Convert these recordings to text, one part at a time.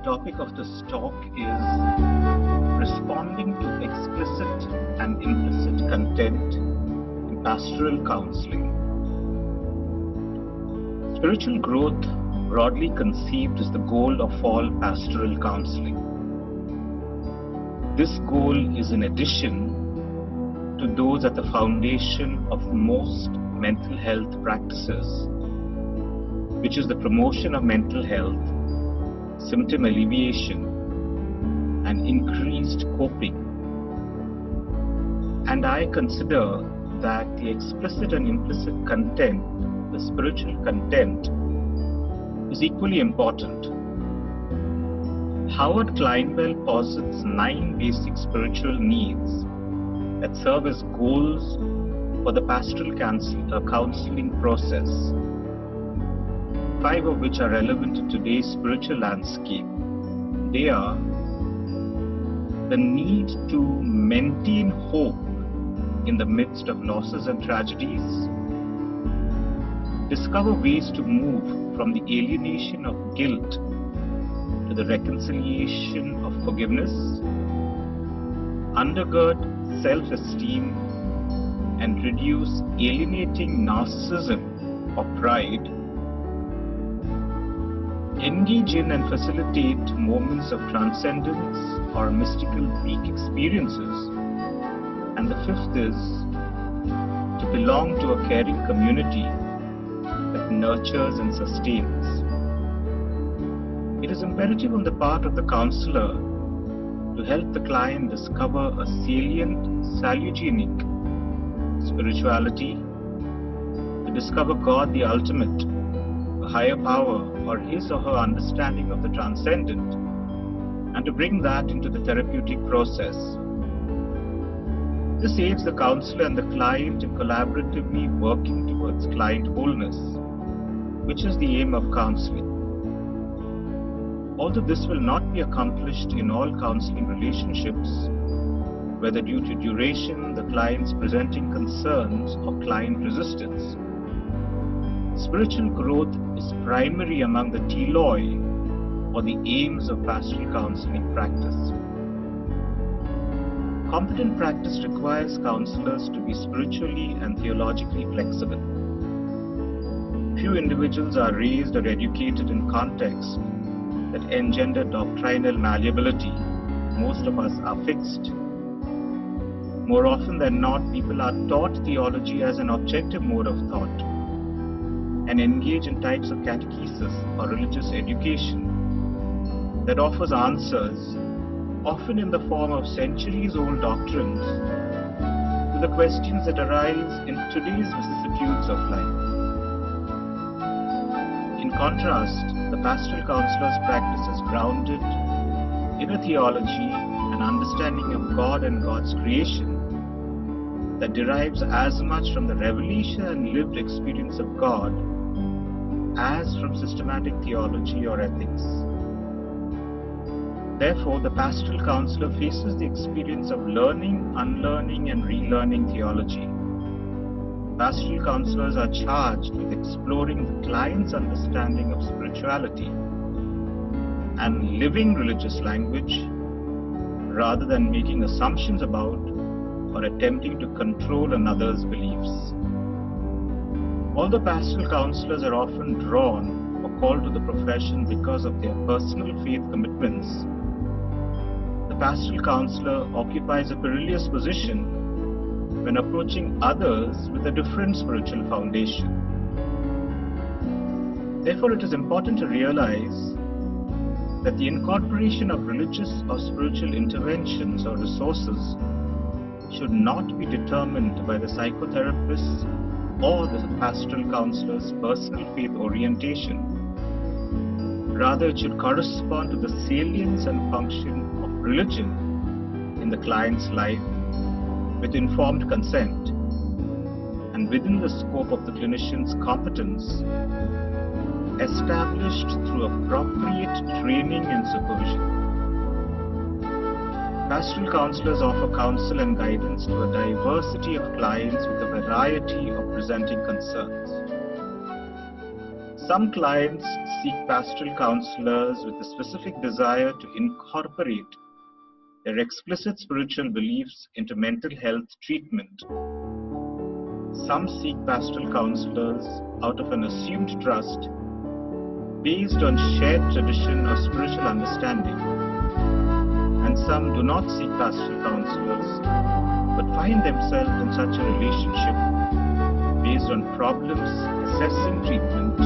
topic of this talk is responding to explicit and implicit content in pastoral counseling. Spiritual growth, broadly conceived, is the goal of all pastoral counseling. This goal is in addition to those at the foundation of most mental health practices, which is the promotion of mental health, symptom alleviation, and increased coping. And I consider that the explicit and implicit content, the spiritual content, is equally important. Howard Kleinwell posits 9 basic spiritual needs that serve as goals for the pastoral counseling process, 5 of which are relevant to today's spiritual landscape. They are the need to maintain hope in the midst of losses and tragedies, discover ways to move from the alienation of guilt to the reconciliation of forgiveness, undergird self-esteem and reduce alienating narcissism or pride, engage in and facilitate moments of transcendence or mystical peak experiences, and the 5th is to belong to a caring community that nurtures and sustains. It is imperative on the part of the counselor to help the client discover a salient, salutogenic spirituality, to discover God the ultimate, a higher power, or his or her understanding of the transcendent, and to bring that into the therapeutic process. This aids the counselor and the client in collaboratively working towards client wholeness, which is the aim of counseling. Although this will not be accomplished in all counseling relationships, whether due to duration, the client's presenting concerns, or client resistance, spiritual growth is primary among the teloi, or the aims of pastoral counseling practice. Competent practice requires counselors to be spiritually and theologically flexible. Few individuals are raised or educated in contexts that engender doctrinal malleability. Most of us are fixed. More often than not, people are taught theology as an objective mode of thought and engage in types of catechesis or religious education that offers answers, often in the form of centuries-old doctrines, to the questions that arise in today's vicissitudes of life. In contrast, the pastoral counselor's practice is grounded in a theology and understanding of God and God's creation that derives as much from the revelation and lived experience of God as from systematic theology or ethics. Therefore, the pastoral counselor faces the experience of learning, unlearning, and relearning theology. Pastoral counselors are charged with exploring the client's understanding of spirituality and living religious language rather than making assumptions about or attempting to control another's beliefs. Although pastoral counselors are often drawn or called to the profession because of their personal faith commitments, the pastoral counselor occupies a perilous position when approaching others with a different spiritual foundation. Therefore, it is important to realize that the incorporation of religious or spiritual interventions or resources should not be determined by the psychotherapist's or the pastoral counselor's personal faith orientation. Rather, it should correspond to the salience and function of religion in the client's life with informed consent and within the scope of the clinician's competence, established through appropriate training and supervision. Pastoral counselors offer counsel and guidance to a diversity of clients with a variety of presenting concerns. Some clients seek pastoral counselors with a specific desire to incorporate their explicit spiritual beliefs into mental health treatment. Some seek pastoral counselors out of an assumed trust based on shared tradition or spiritual understanding. And some do not seek pastoral counselors but find themselves in such a relationship based on problems assessing treatment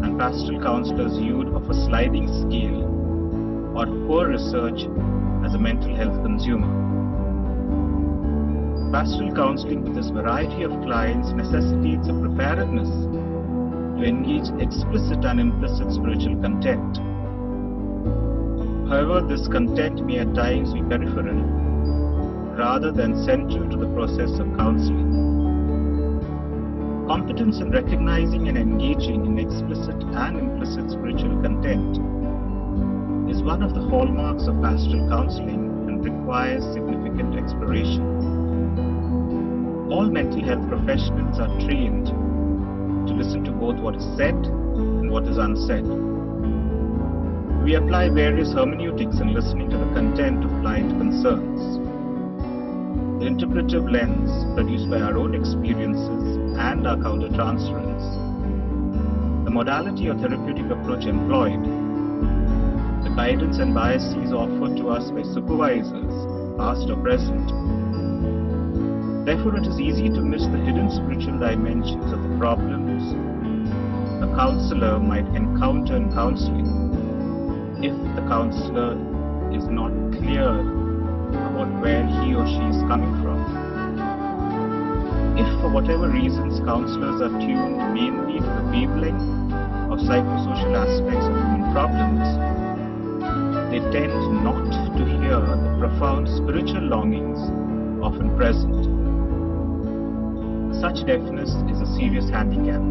and pastoral counselors viewed of a sliding scale or poor research as a mental health consumer. Pastoral counseling with this variety of clients necessitates a preparedness to engage explicit and implicit spiritual content. However, this content may at times be peripheral rather than central to the process of counseling. Competence in recognizing and engaging in explicit and implicit spiritual content is one of the hallmarks of pastoral counseling and requires significant exploration. All mental health professionals are trained to listen to both what is said and what is unsaid. We apply various hermeneutics in listening to the content of client concerns. The interpretive lens produced by our own experiences and our countertransference, the modality or therapeutic approach employed, the guidance and biases offered to us by supervisors, past or present. Therefore, it is easy to miss the hidden spiritual dimensions of the problems a counselor might encounter in counseling if the counselor is not clear about where he or she is coming from. If for whatever reasons counselors are tuned mainly to the wavelength of psychosocial aspects of human problems, they tend not to hear the profound spiritual longings often present. Such deafness is a serious handicap.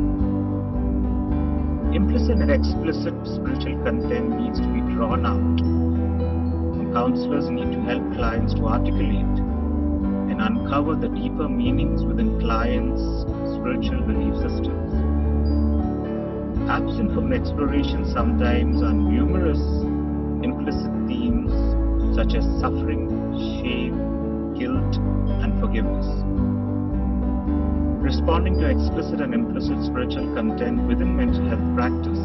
Implicit and explicit spiritual content needs to be drawn out, and counselors need to help clients to articulate and uncover the deeper meanings within clients' spiritual belief systems. Absent from the exploration sometimes are numerous implicit themes such as suffering, shame, guilt, and forgiveness. Responding to explicit and implicit spiritual content within mental health practice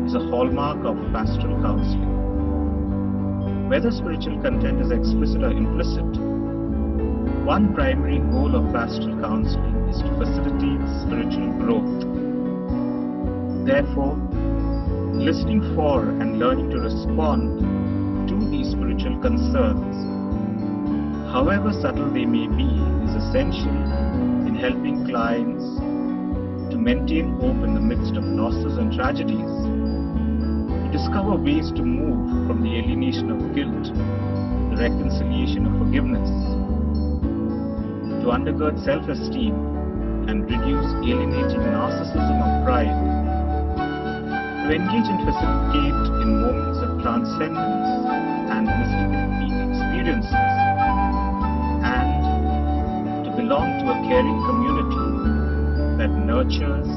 is a hallmark of pastoral counseling. Whether spiritual content is explicit or implicit, one primary goal of pastoral counseling is to facilitate spiritual growth. Therefore, listening for and learning to respond to these spiritual concerns, however subtle they may be, is essential in helping clients to maintain hope in the midst of losses and tragedies, to discover ways to move from the alienation of guilt to the reconciliation of forgiveness, to undergird self-esteem and reduce alienating narcissism or pride, to engage and facilitate in moments of transcendence and mystical experiences, and to belong to a caring community that nurtures